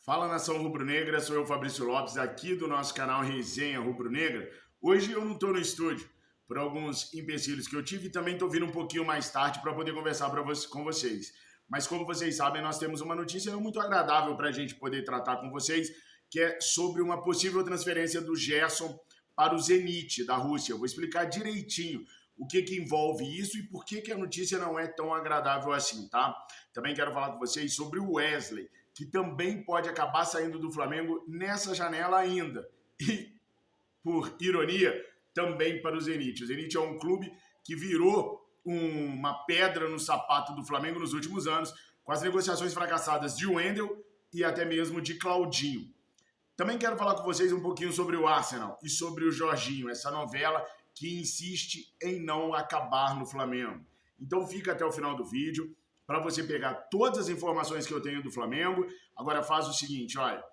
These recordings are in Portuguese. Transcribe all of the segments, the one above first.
Fala, nação rubro-negra, sou eu, Fabrício Lopes, aqui do nosso canal Resenha Rubro-Negra. Hoje eu não estou no estúdio, por alguns empecilhos que eu tive, e também estou vindo um pouquinho mais tarde para poder conversar com vocês. Mas como vocês sabem, nós temos uma notícia muito agradável para a gente poder tratar com vocês, que é sobre uma possível transferência do Gerson para o Zenit da Rússia. Eu vou explicar direitinho o que envolve isso e por que a notícia não é tão agradável assim, tá? Também quero falar com vocês sobre o Wesley, que também pode acabar saindo do Flamengo nessa janela ainda. E, por ironia, também para o Zenit. O Zenit é um clube que virou uma pedra no sapato do Flamengo nos últimos anos, com as negociações fracassadas de Wendel e até mesmo de Claudinho. Também quero falar com vocês um pouquinho sobre o Arsenal e sobre o Jorginho, essa novela que insiste em não acabar no Flamengo. Então fica até o final do vídeo para você pegar todas as informações que eu tenho do Flamengo. Agora faz o seguinte, olha,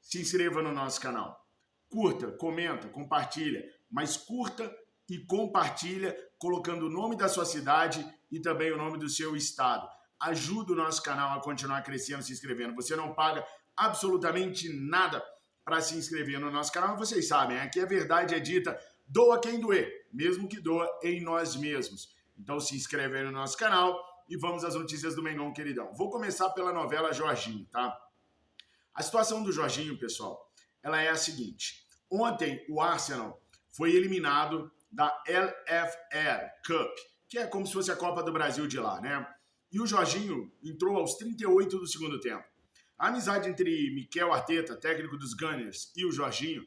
se inscreva no nosso canal. Curta, comenta, compartilha, mas curta e compartilha colocando o nome da sua cidade e também o nome do seu estado. Ajuda o nosso canal a continuar crescendo, se inscrevendo. Você não paga absolutamente nada para se inscrever no nosso canal. Vocês sabem, aqui a verdade é dita, doa quem doer, mesmo que doa em nós mesmos. Então se inscreve aí no nosso canal e vamos às notícias do Mengão, queridão. Vou começar pela novela Jorginho, tá? A situação do Jorginho, pessoal, ela é a seguinte. Ontem o Arsenal foi eliminado da LFL Cup, que é como se fosse a Copa do Brasil de lá, né? E o Jorginho entrou aos 38 do segundo tempo. A amizade entre Mikel Arteta, técnico dos Gunners, e o Jorginho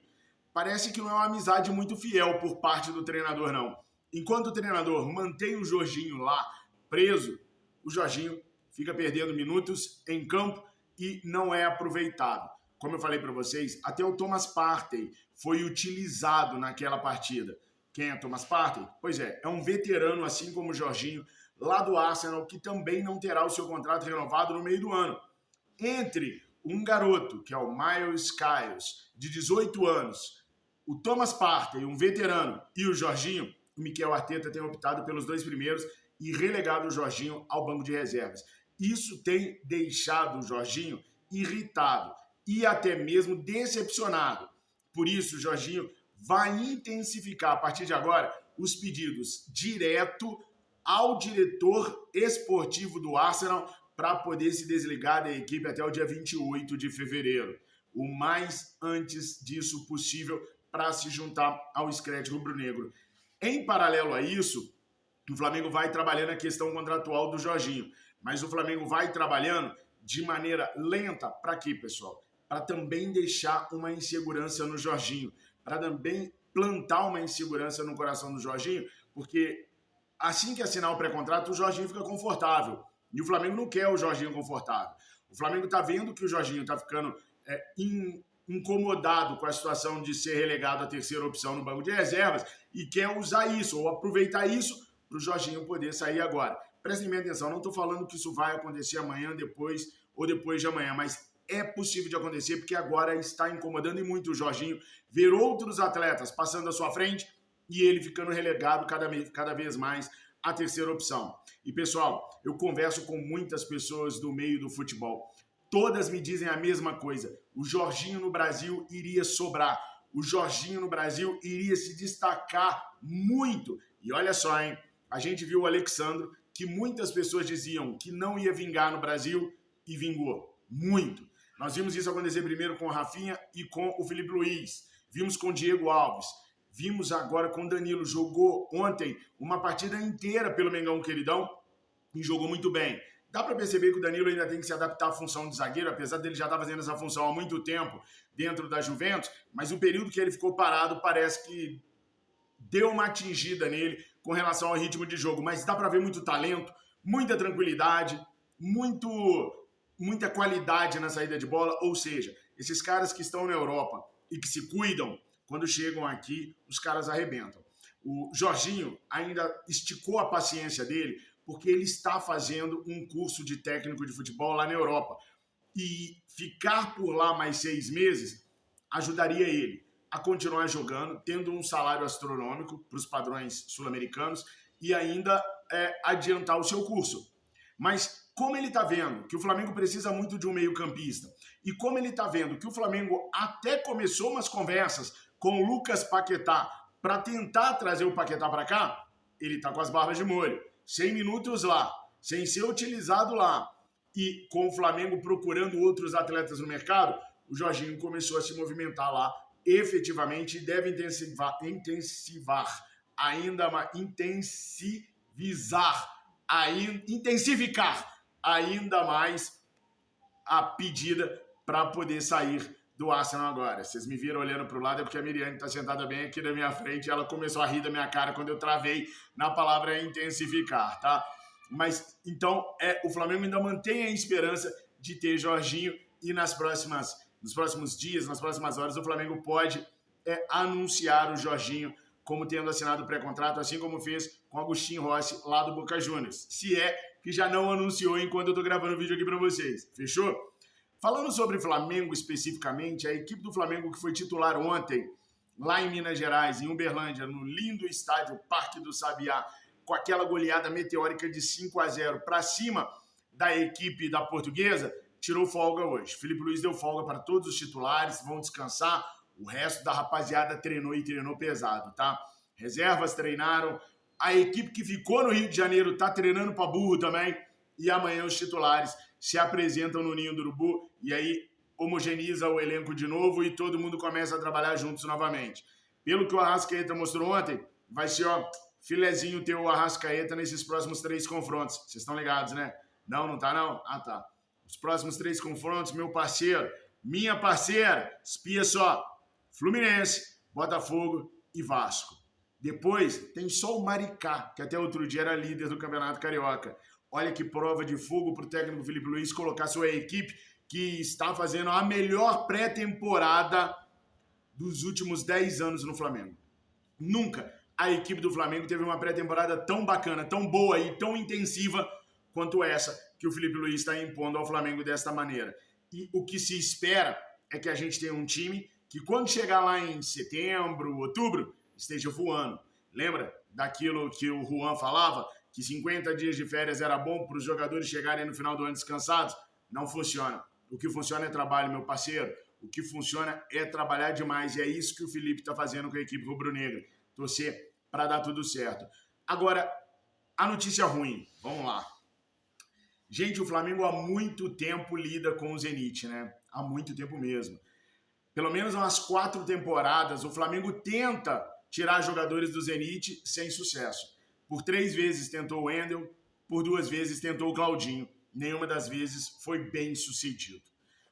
parece que não é uma amizade muito fiel por parte do treinador, não. Enquanto o treinador mantém o Jorginho lá preso, o Jorginho fica perdendo minutos em campo e não é aproveitado. Como eu falei para vocês, até o Thomas Partey foi utilizado naquela partida. Quem é Thomas Partey? Pois é um veterano, assim como o Jorginho, lá do Arsenal, que também não terá o seu contrato renovado no meio do ano. Entre um garoto, que é o Miles Karius, de 18 anos, o Thomas Partey, um veterano, e o Jorginho, o Mikel Arteta tem optado pelos dois primeiros e relegado o Jorginho ao banco de reservas. Isso tem deixado o Jorginho irritado e até mesmo decepcionado. Por isso, o Jorginho vai intensificar, a partir de agora, os pedidos direto ao diretor esportivo do Arsenal para poder se desligar da equipe até o dia 28 de fevereiro. O mais antes disso possível para se juntar ao Scred rubro-negro. Em paralelo a isso, o Flamengo vai trabalhando a questão contratual do Jorginho, mas o Flamengo vai trabalhando de maneira lenta. Para quê, pessoal? Para também deixar uma insegurança no Jorginho, para também plantar uma insegurança no coração do Jorginho, porque assim que assinar o pré-contrato, o Jorginho fica confortável. E o Flamengo não quer o Jorginho confortável. O Flamengo está vendo que o Jorginho está ficando incomodado com a situação de ser relegado à terceira opção no banco de reservas e quer usar isso, ou aproveitar isso, para o Jorginho poder sair agora. Prestem bem atenção, não estou falando que isso vai acontecer amanhã, depois ou depois de amanhã, mas é possível de acontecer porque agora está incomodando e muito o Jorginho ver outros atletas passando à sua frente e ele ficando relegado cada vez mais à terceira opção. E pessoal, eu converso com muitas pessoas do meio do futebol. Todas me dizem a mesma coisa. O Jorginho no Brasil iria sobrar. O Jorginho no Brasil iria se destacar muito. E olha só, hein? A gente viu o Alexandro, que muitas pessoas diziam que não ia vingar no Brasil e vingou. Muito. Nós vimos isso acontecer primeiro com o Rafinha e com o Felipe Luiz. Vimos com o Diego Alves. Vimos agora com o Danilo. Jogou ontem uma partida inteira pelo Mengão, queridão, e jogou muito bem. Dá para perceber que o Danilo ainda tem que se adaptar à função de zagueiro, apesar dele já estar fazendo essa função há muito tempo dentro da Juventus, mas o período que ele ficou parado parece que deu uma atingida nele com relação ao ritmo de jogo. Mas dá para ver muito talento, muita tranquilidade, muita qualidade na saída de bola. Ou seja, esses caras que estão na Europa e que se cuidam, quando chegam aqui, os caras arrebentam. O Jorginho ainda esticou a paciência dele porque ele está fazendo um curso de técnico de futebol lá na Europa. E ficar por lá mais 6 meses ajudaria ele a continuar jogando, tendo um salário astronômico para os padrões sul-americanos e ainda adiantar o seu curso. Mas como ele está vendo que o Flamengo precisa muito de um meio-campista e como ele está vendo que o Flamengo até começou umas conversas com o Lucas Paquetá para tentar trazer o Paquetá para cá, ele está com as barbas de molho. 100 minutos lá, sem ser utilizado lá e com o Flamengo procurando outros atletas no mercado, o Jorginho começou a se movimentar lá efetivamente e deve intensificar ainda mais a pedida para poder sair do Arsenal agora. Vocês me viram olhando para o lado, é porque a Miriane está sentada bem aqui na minha frente e ela começou a rir da minha cara quando eu travei na palavra intensificar, tá? Mas, então, o Flamengo ainda mantém a esperança de ter Jorginho e nos próximos dias, nas próximas horas, o Flamengo pode anunciar o Jorginho como tendo assinado o pré-contrato, assim como fez com Agostinho Rossi lá do Boca Juniors. Se é que já não anunciou enquanto eu tô gravando o vídeo aqui para vocês. Fechou? Falando sobre Flamengo especificamente, a equipe do Flamengo que foi titular ontem, lá em Minas Gerais, em Uberlândia, no lindo estádio Parque do Sabiá, com aquela goleada meteórica de 5-0 para cima da equipe da Portuguesa, tirou folga hoje. Felipe Luiz deu folga para todos os titulares, vão descansar. O resto da rapaziada treinou e treinou pesado, tá? Reservas treinaram. A equipe que ficou no Rio de Janeiro tá treinando para burro também. E amanhã os titulares se apresentam no Ninho do Urubu e aí homogeneiza o elenco de novo e todo mundo começa a trabalhar juntos novamente. Pelo que o Arrascaeta mostrou ontem, vai ser, filezinho ter o Arrascaeta nesses próximos 3 confrontos. Vocês estão ligados, né? Não tá não? Ah, tá. Os próximos 3 confrontos, meu parceiro, minha parceira, espia só. Fluminense, Botafogo e Vasco. Depois tem só o Maricá, que até outro dia era líder do Campeonato Carioca. Olha que prova de fogo para o técnico Felipe Luiz colocar sua equipe, que está fazendo a melhor pré-temporada dos últimos 10 anos no Flamengo. Nunca a equipe do Flamengo teve uma pré-temporada tão bacana, tão boa e tão intensiva quanto essa que o Felipe Luiz está impondo ao Flamengo desta maneira. E o que se espera é que a gente tenha um time que quando chegar lá em setembro, outubro, esteja voando. Lembra daquilo que o Juan falava? Que 50 dias de férias era bom para os jogadores chegarem no final do ano descansados? Não funciona. O que funciona é trabalho, meu parceiro. O que funciona é trabalhar demais. E é isso que o Felipe está fazendo com a equipe rubro-negra. Torcer para dar tudo certo. Agora, a notícia ruim. Vamos lá. Gente, o Flamengo há muito tempo lida com o Zenit, né? Há muito tempo mesmo. Pelo menos umas 4 temporadas, o Flamengo tenta tirar jogadores do Zenit sem sucesso. Por 3 vezes tentou o Wendel, por 2 vezes tentou o Claudinho. Nenhuma das vezes foi bem sucedido.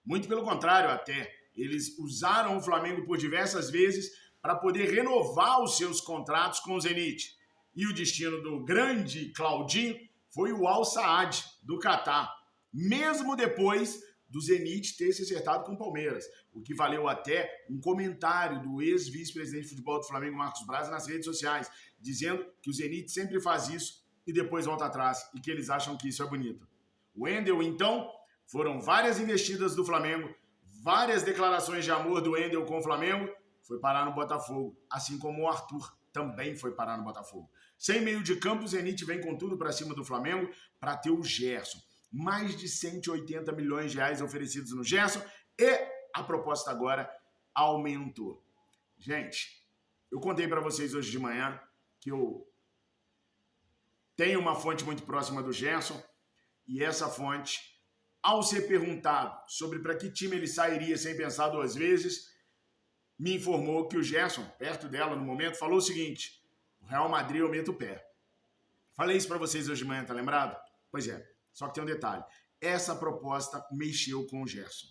Muito pelo contrário até. Eles usaram o Flamengo por diversas vezes para poder renovar os seus contratos com o Zenit. E o destino do grande Claudinho foi o Al Saad, do Catar. Mesmo depois do Zenit ter se acertado com o Palmeiras, o que valeu até um comentário do ex-vice-presidente de futebol do Flamengo, Marcos Braz, nas redes sociais, dizendo que o Zenit sempre faz isso e depois volta atrás, e que eles acham que isso é bonito. O Wendel, então, foram várias investidas do Flamengo, várias declarações de amor do Wendel com o Flamengo, foi parar no Botafogo, assim como o Arthur também foi parar no Botafogo. Sem meio de campo, o Zenit vem com tudo para cima do Flamengo para ter o Gerson. Mais de 180 milhões de reais oferecidos no Gerson e a proposta agora aumentou. Gente, eu contei para vocês hoje de manhã que eu tenho uma fonte muito próxima do Gerson e essa fonte, ao ser perguntado sobre para que time ele sairia sem pensar 2 vezes, me informou que o Gerson, perto dela no momento, falou o seguinte: o Real Madrid eu meto o pé. Falei isso para vocês hoje de manhã, tá lembrado? Pois é. Só que tem um detalhe, essa proposta mexeu com o Gerson.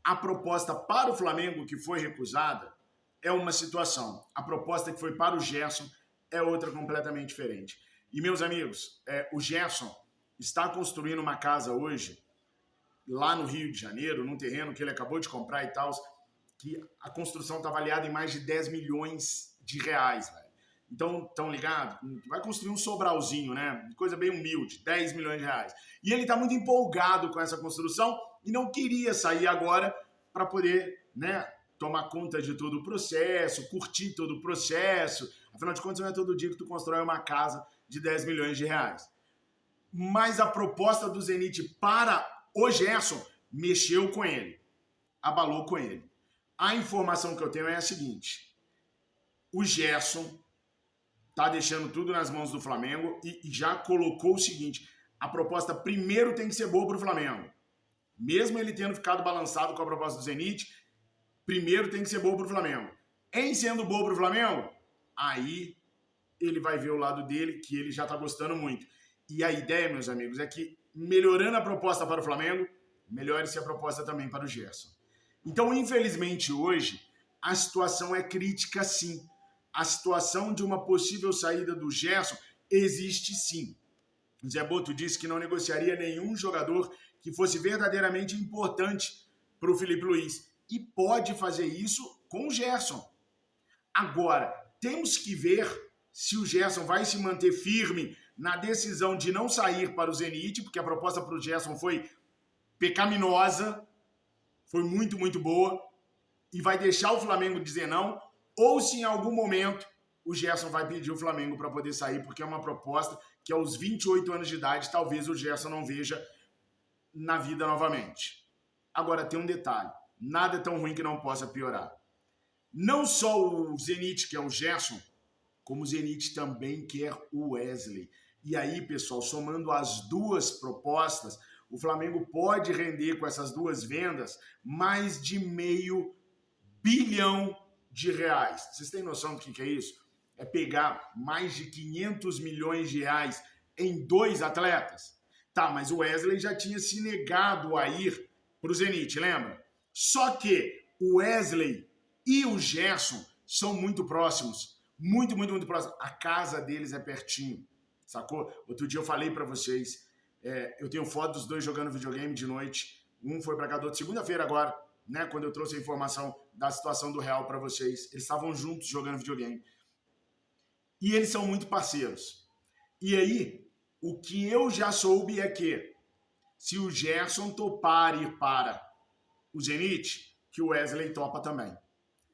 A proposta para o Flamengo, que foi recusada, é uma situação. A proposta que foi para o Gerson é outra completamente diferente. E, meus amigos, o Gerson está construindo uma casa hoje, lá no Rio de Janeiro, num terreno que ele acabou de comprar e tal, que a construção está avaliada em mais de 10 milhões de reais, velho. Então, tão ligado? Vai construir um sobralzinho, né? Coisa bem humilde, 10 milhões de reais. E ele tá muito empolgado com essa construção e não queria sair agora para poder, né, tomar conta de todo o processo, curtir todo o processo. Afinal de contas, não é todo dia que tu constrói uma casa de 10 milhões de reais. mas a proposta do Zenit para o Gerson mexeu com ele, abalou com ele. A informação que eu tenho é a seguinte: o Gerson tá deixando tudo nas mãos do Flamengo e já colocou o seguinte: a proposta primeiro tem que ser boa para o Flamengo. Mesmo ele tendo ficado balançado com a proposta do Zenit, primeiro tem que ser boa para o Flamengo. Em sendo boa para o Flamengo, aí ele vai ver o lado dele, que ele já está gostando muito. E a ideia, meus amigos, é que melhorando a proposta para o Flamengo, melhore-se a proposta também para o Gerson. Então, infelizmente, hoje, a situação é crítica, sim. A situação de uma possível saída do Gerson existe, sim. Zé Boto disse que não negociaria nenhum jogador que fosse verdadeiramente importante para o Felipe Luiz. E pode fazer isso com o Gerson. Agora, temos que ver se o Gerson vai se manter firme na decisão de não sair para o Zenit, porque a proposta para o Gerson foi pecaminosa, foi muito, muito boa, e vai deixar o Flamengo dizer não, ou se em algum momento o Gerson vai pedir o Flamengo para poder sair, porque é uma proposta que aos 28 anos de idade talvez o Gerson não veja na vida novamente. Agora tem um detalhe, nada é tão ruim que não possa piorar. Não só o Zenit quer o Gerson, como o Zenit também quer o Wesley. E aí, pessoal, somando as duas propostas, o Flamengo pode render com essas duas vendas mais de R$500 bilhão. Vocês têm noção do que é isso? É pegar mais de 500 milhões de reais em dois atletas? Tá, mas o Wesley já tinha se negado a ir para o Zenit, lembra? Só que o Wesley e o Gerson são muito próximos. Muito, muito, muito próximos. A casa deles é pertinho, sacou? Outro dia eu falei para vocês, eu tenho foto dos dois jogando videogame de noite. Um foi para cá do outro, segunda-feira agora, né? Quando eu trouxe a informação da situação do Real para vocês. Eles estavam juntos jogando videogame. E eles são muito parceiros. E aí, o que eu já soube é que se o Gerson topar ir para o Zenit, que o Wesley topa também.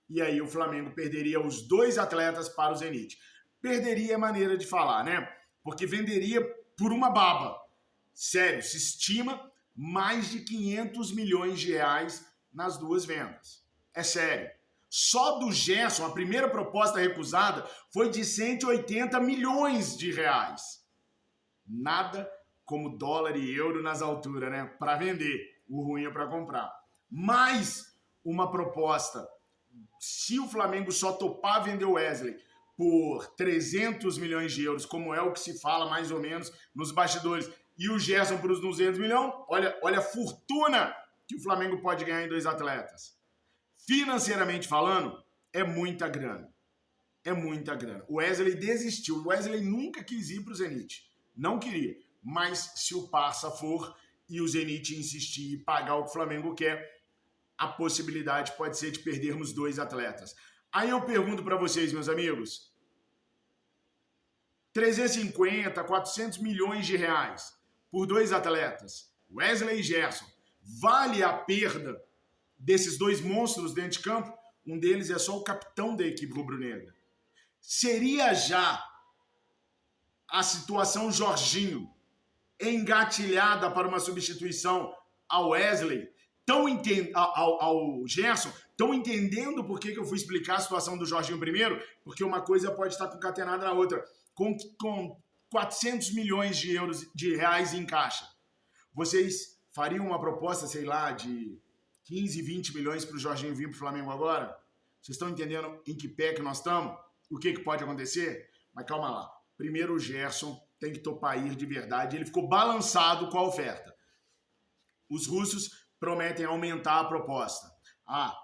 E aí o Flamengo perderia os dois atletas para o Zenit. Perderia é maneira de falar, né? Porque venderia por uma baba. Sério, se estima mais de 500 milhões de reais nas duas vendas. É sério. Só do Gerson, a primeira proposta recusada foi de 180 milhões de reais. Nada como dólar e euro nas alturas, né? Para vender. O ruim é para comprar. Mais uma proposta. Se o Flamengo só topar vender o Wesley por 300 milhões de euros, como é o que se fala mais ou menos nos bastidores, e o Gerson por os 200 milhões, olha a fortuna que o Flamengo pode ganhar em dois atletas. Financeiramente falando, é muita grana. É muita grana. O Wesley desistiu. O Wesley nunca quis ir para o Zenit. Não queria. Mas se o Parça for e o Zenit insistir e pagar o que o Flamengo quer, a possibilidade pode ser de perdermos dois atletas. Aí eu pergunto para vocês, meus amigos, 350, 400 milhões de reais por dois atletas, Wesley e Gerson, vale a perda desses dois monstros dentro de campo? Um deles é só o capitão da equipe rubro-negra. Seria já a situação Jorginho engatilhada para uma substituição ao Wesley, ao Gerson? Estão entendendo por que eu fui explicar a situação do Jorginho primeiro? Porque uma coisa pode estar concatenada na outra. Com 400 milhões de reais em caixa, vocês fariam uma proposta, sei lá, de 15, 20 milhões para o Jorginho vir para o Flamengo agora? Vocês estão entendendo em que pé que nós estamos? O que pode acontecer? Mas calma lá. Primeiro o Gerson tem que topar ir de verdade. Ele ficou balançado com a oferta. Os russos prometem aumentar a proposta.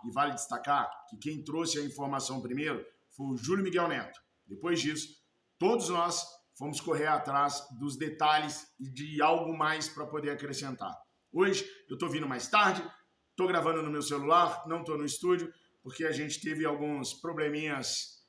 E vale destacar que quem trouxe a informação primeiro foi o Júlio Miguel Neto. Depois disso, todos nós fomos correr atrás dos detalhes e de algo mais para poder acrescentar. Hoje eu estou vindo mais tarde, estou gravando no meu celular, não estou no estúdio, porque a gente teve alguns probleminhas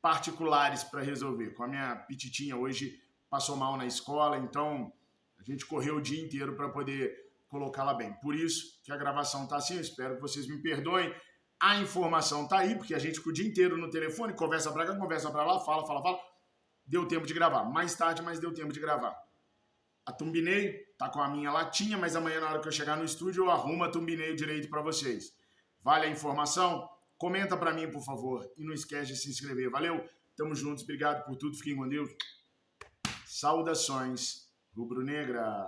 particulares para resolver. Com a minha pititinha hoje passou mal na escola, então a gente correu o dia inteiro para poder colocá-la bem. Por isso que a gravação está assim, eu espero que vocês me perdoem. A informação está aí, porque a gente fica o dia inteiro no telefone, conversa para cá, conversa para lá, fala. Deu tempo de gravar. Mais tarde, mas deu tempo de gravar. a thumbnail, tá com a minha latinha, mas amanhã na hora que eu chegar no estúdio eu arrumo a thumbnail direito para vocês. Vale a informação? Comenta para mim, por favor, e não esquece de se inscrever. Valeu, tamo juntos, obrigado por tudo, fiquem com Deus. Saudações rubro-negras.